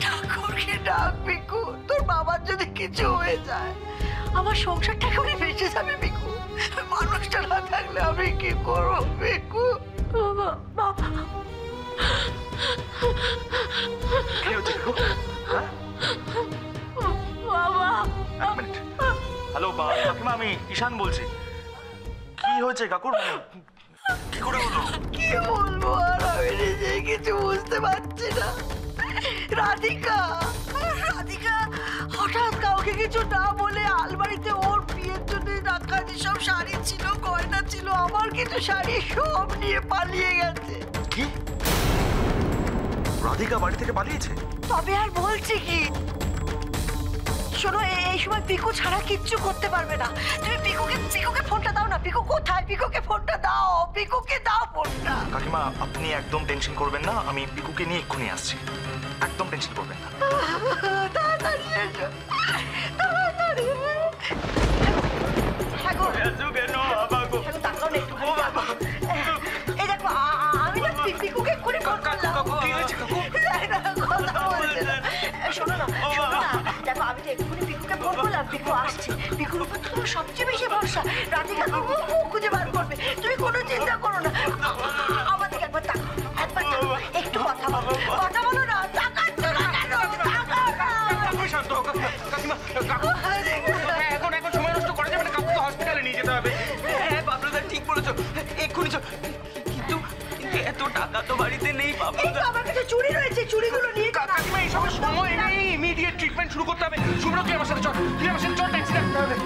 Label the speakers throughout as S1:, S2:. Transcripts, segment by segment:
S1: ঠাকুরকে ডাক বিকু। তোর বাবার যদি কিছু হয়ে যায় আমার সংসারটা একেবারে বেঁচে যাবে বিকু। মানুষটা না থাকলে আমি কি করবো বিকু? বাবা
S2: হ্যালো কাকিমা, আমি ঈশান বলছি। কি হয়েছে কাকুর? কি করে হলো?
S1: কি বলবো আর, আমি নিজে কিছু বুঝতে পারছি না। রাধিকা হঠাৎ কাউকে কিছু না বলে আলমারিতে ওর বিয়ের জন্য রাখা যেসব শাড়ি ছিল, গয়না ছিল, আমার কিছু শাড়ি সব নিয়ে পালিয়ে গেছে।
S2: কি? রাধিকা বাড়ি থেকে পালিয়েছে?
S1: তবে আর বলছি কি, শোনো, এই সময় পিকু ছাড়া কিচ্ছু করতে পারবে না। তুমি পিকুকে ফোনটা দাও না। পিকু কোথায়? পিকুকে ফোনটা দাও, পিকুকে দাও ফোনটা।
S2: কাকিমা আপনি একদম টেনশন করবেন না, আমি পিকুকে নিয়ে এক্ষুনি আসছি। একদম টেনশন করবেন না।
S1: তাড়াতাড়ি এসো, তাড়াতাড়ি। এই দেখো, আমি না পিকুকে এক্ষুনি ফোন করলাম। কথা বলছে না। শোনো না, দেখো, আমি তো এক্ষুনি পিকুকে ফোন করলাম। পিকু আসছে। পিকুর উপর তোমার সবচেয়ে বেশি ভরসা। রাধিকা খুঁজে বার করবে, তুমি কোনো চিন্তা করো না। আমার দিকে একবার তাকাও, একটু কথা বলো না।
S3: এখন সময় নষ্ট করা যাবে না, কাকুকে হসপিটালে নিয়ে যেতে হবে। হ্যাঁ বাবলুদা ঠিক বলেছো, এক্ষুনি কিন্তু এত টাকা তো বাড়িতে নেই বাবলুদা।
S1: আমার কাছে চুড়ি রয়েছে, চুড়িগুলো নিয়ে
S3: কাকিমা এইসবের সময় নেই, ইমিডিয়েট ট্রিটমেন্ট শুরু করতে হবে। শুভ্র তুই আমার সাথে চল, ট্যাক্সি ডাকতে হবে।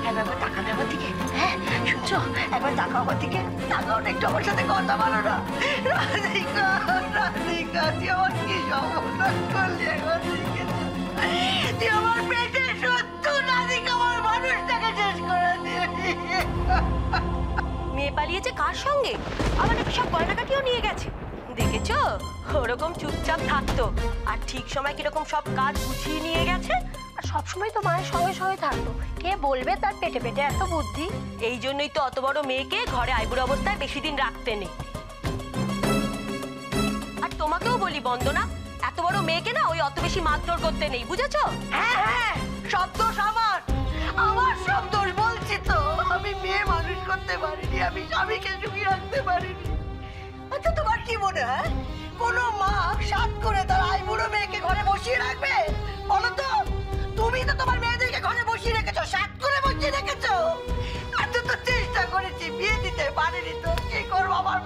S1: একবার তাকাবে আমার দিকে। হ্যাঁ শুনছো, একবার তাকাও আমার দিকে। তাকাও না, একটু আমার সাথে কথা বলো না। রাধিকা তুই আমার কি সর্বনাশ করলি? একবার দিকে তুই আমার পেটে শত্রু। রাধিকা আমার মানুষটাকে শেষ করে দিয়েছি।
S4: মেয়ে পালিয়েছে কার সঙ্গে? আবার নাকি সব গয়নাকাটিও নিয়ে গেছে। দেখেছো, ওরকম চুপচাপ থাকতো আর ঠিক সময় কিরকম সব কাজ গুছিয়ে নিয়ে গেছে। আর সবসময় তো মায়ের সঙ্গে সঙ্গে থাকতো, কে বলবে তার পেটে পেটে এত বুদ্ধি? এই জন্যই তো অত বড় মেয়েকে ঘরে আইবুড়ো অবস্থায় বেশি দিন রাখতে নেই। আর তোমাকেও বলি বন্দনা, এত বড় মেয়েকে না ওই অত বেশি মারধর করতে নেই, বুঝেছো?
S1: হ্যাঁ, সব দোষ আমার সব দোষ। বলছি তো, আমি মেয়ে মানুষ করতে পারিনি, আমি স্বামীকে সুখী রাখতে পারিনি। আচ্ছা তোমার কি মনে হয় কোনো মা সাত করে তার আইবুড়ো মেয়েকে ঘরে বসিয়ে রাখবে? বলো তো, তুমি তো তোমার মেয়েদেরকে ঘরে বসিয়ে রেখেছো, সাত করে বসিয়ে রেখেছো। এত তো চেষ্টা করেছি, বিয়ে দিতে পারিনি, তো কি করবো? আমার